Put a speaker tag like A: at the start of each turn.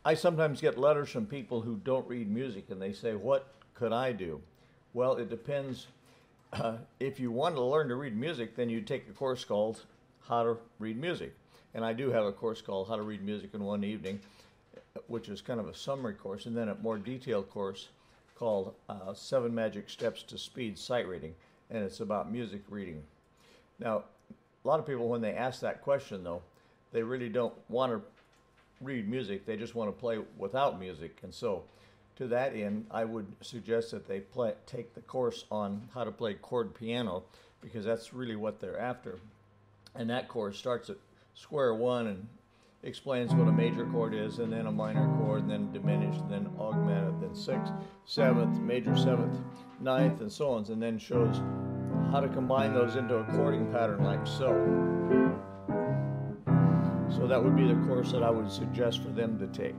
A: I sometimes get letters from people who don't read music and they say, "What could I do?" Well, it depends. If you want to learn to read music, then you take a course called How to Read Music. And I do have a course called How to Read Music in One Evening, which is kind of a summary course, and then a more detailed course called Seven Magic Steps to Speed Sight Reading, and it's about music reading. Now, a lot of people, when they ask that question, though, they really don't want to read music. They just want to play without music. And so, to that end, I would suggest that they take the course on how to play chord piano, because that's really what they're after. And that course starts at square one and explains what a major chord is, and then a minor chord, and then diminished, and then augmented, then sixth, seventh, major seventh, ninth, and so on, and then shows how to combine those into a chording pattern like so. So that would be the course that I would suggest for them to take.